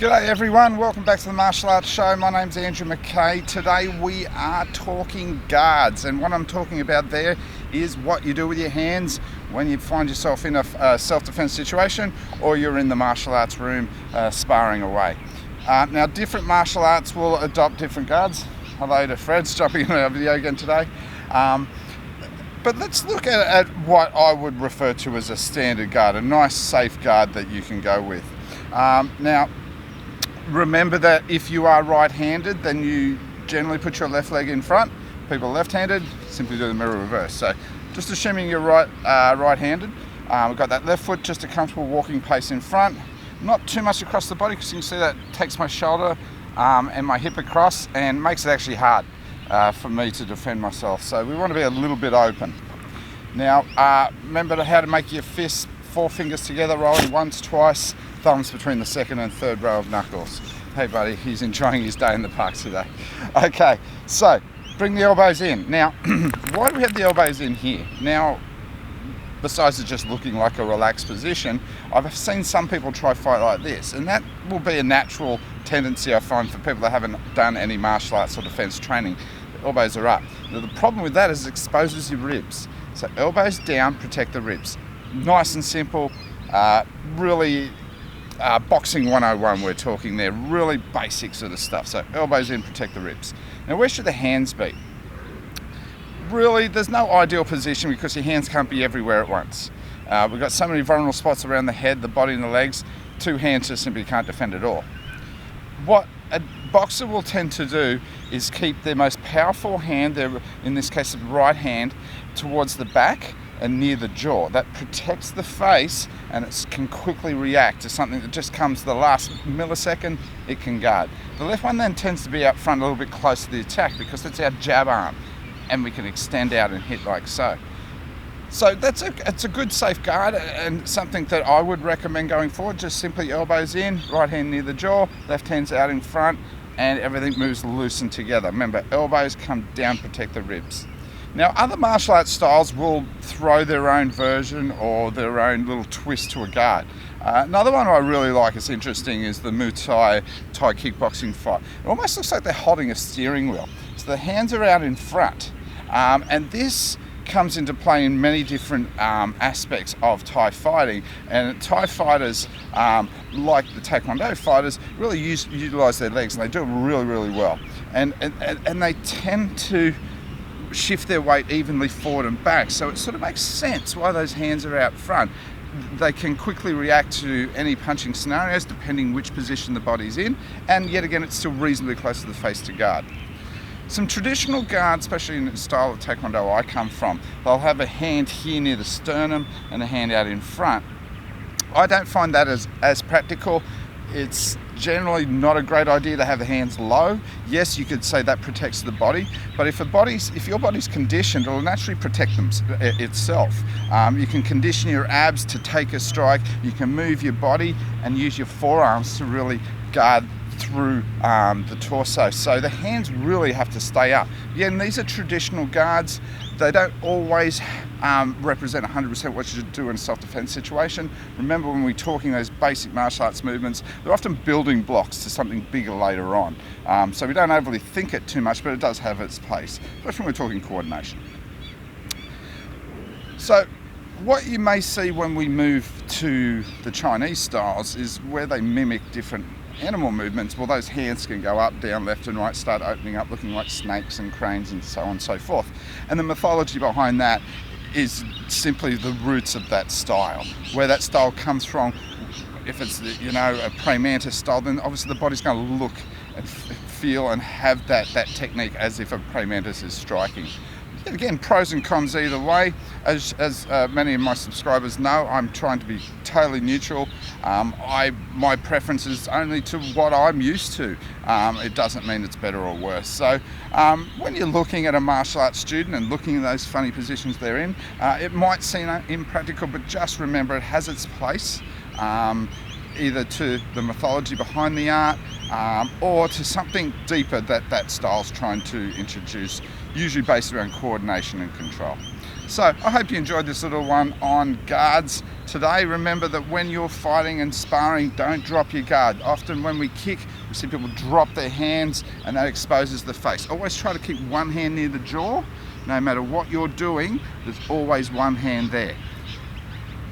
G'day everyone, welcome back to the Martial Arts Show. My name's Andrew McKay. Today we are talking guards, and what I'm talking about there is what you do with your hands when you find yourself in a self-defense situation or you're in the martial arts room sparring away. Now different martial arts will adopt different guards. Hello to Fred's jumping in our video again today. But let's look at what I would refer to as a standard guard, a nice safe guard that you can go with. Now remember that if you are right-handed, then you generally put your left leg in front. People left-handed, simply do the mirror reverse. So just assuming you're right-handed, we've got that left foot, just a comfortable walking pace in front. Not too much across the body, because you can see that takes my shoulder and my hip across and makes it actually hard for me to defend myself. So we want to be a little bit open. Now, remember how to make your fists, 4 fingers together, rolling once, twice, thumbs between the second and third row of knuckles. Hey buddy, he's enjoying his day in the park today. Okay, so bring the elbows in. Now, why do we have the elbows in here? Now, besides it just looking like a relaxed position, I've seen some people try fight like this, and that will be a natural tendency I find for people that haven't done any martial arts or defense training. The elbows are up. Now, the problem with that is it exposes your ribs. So elbows down, protect the ribs. Nice and simple, really boxing 101 we're talking there, really basic sort of stuff. So elbows in, protect the ribs. Now where should the hands be? Really, there's no ideal position because your hands can't be everywhere at once. We've got so many vulnerable spots around the head, the body and the legs. 2 hands just simply can't defend it all. What a boxer will tend to do is keep their most powerful hand, in this case the right hand, towards the back and near the jaw. That protects the face, and it can quickly react to something that just comes the last millisecond, it can guard. The left one then tends to be up front a little bit close to the attack because it's our jab arm, and we can extend out and hit like so. So it's a good safe guard, and something that I would recommend going forward. Just simply elbows in, right hand near the jaw, left hand's out in front, and everything moves loose and together. Remember, elbows come down, protect the ribs. Now, other martial arts styles will throw their own version or their own little twist to a guard. Another one I really like, is interesting, is the Muay Thai kickboxing fight. It almost looks like they're holding a steering wheel. So the hands are out in front, and this comes into play in many different aspects of Thai fighting. And Thai fighters, like the Taekwondo fighters, really utilize their legs, and they do it really, really well. And they tend to shift their weight evenly forward and back, so it sort of makes sense why those hands are out front. They can quickly react to any punching scenarios depending which position the body's in, and yet again it's still reasonably close to the face to guard. Some traditional guards, especially in the style of Taekwondo I come from, they'll have a hand here near the sternum and a hand out in front. I don't find that as practical. It's generally not a great idea to have the hands low. Yes, you could say that protects the body, but if your body's conditioned, it'll naturally protect itself. You can condition your abs to take a strike. You can move your body and use your forearms to really guard through the torso. So the hands really have to stay up. Yeah, and these are traditional guards. They don't always represent 100% what you should do in a self-defense situation. Remember, when we're talking those basic martial arts movements, they're often building blocks to something bigger later on. So we don't overly think it too much, but it does have its place, especially when we're talking coordination. So what you may see when we move to the Chinese styles is where they mimic different animal movements. Well, those hands can go up, down, left and right, start opening up, looking like snakes and cranes and so on and so forth. And the mythology behind that is simply the roots of that style. Where that style comes from, if it's a praying mantis style, then obviously the body's going to look and feel and have that technique as if a praying mantis is striking. Again, pros and cons either way. As many of my subscribers know, I'm trying to be totally neutral. My preference is only to what I'm used to. It doesn't mean it's better or worse. So when you're looking at a martial arts student and looking at those funny positions they're in, it might seem impractical, but just remember it has its place. Either to the mythology behind the art or to something deeper that style's trying to introduce, usually based around coordination and control. So I hope you enjoyed this little one on guards today. Remember that when you're fighting and sparring, don't drop your guard. Often when we kick, we see people drop their hands and that exposes the face. Always try to keep one hand near the jaw. No matter what you're doing, there's always one hand there.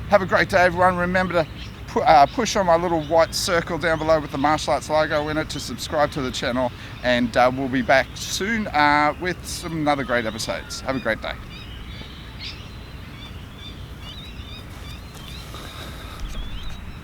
Have a great day, everyone. Remember to push on my little white circle down below with the martial arts logo in it to subscribe to the channel, and we'll be back soon with some other great episodes. Have a great day.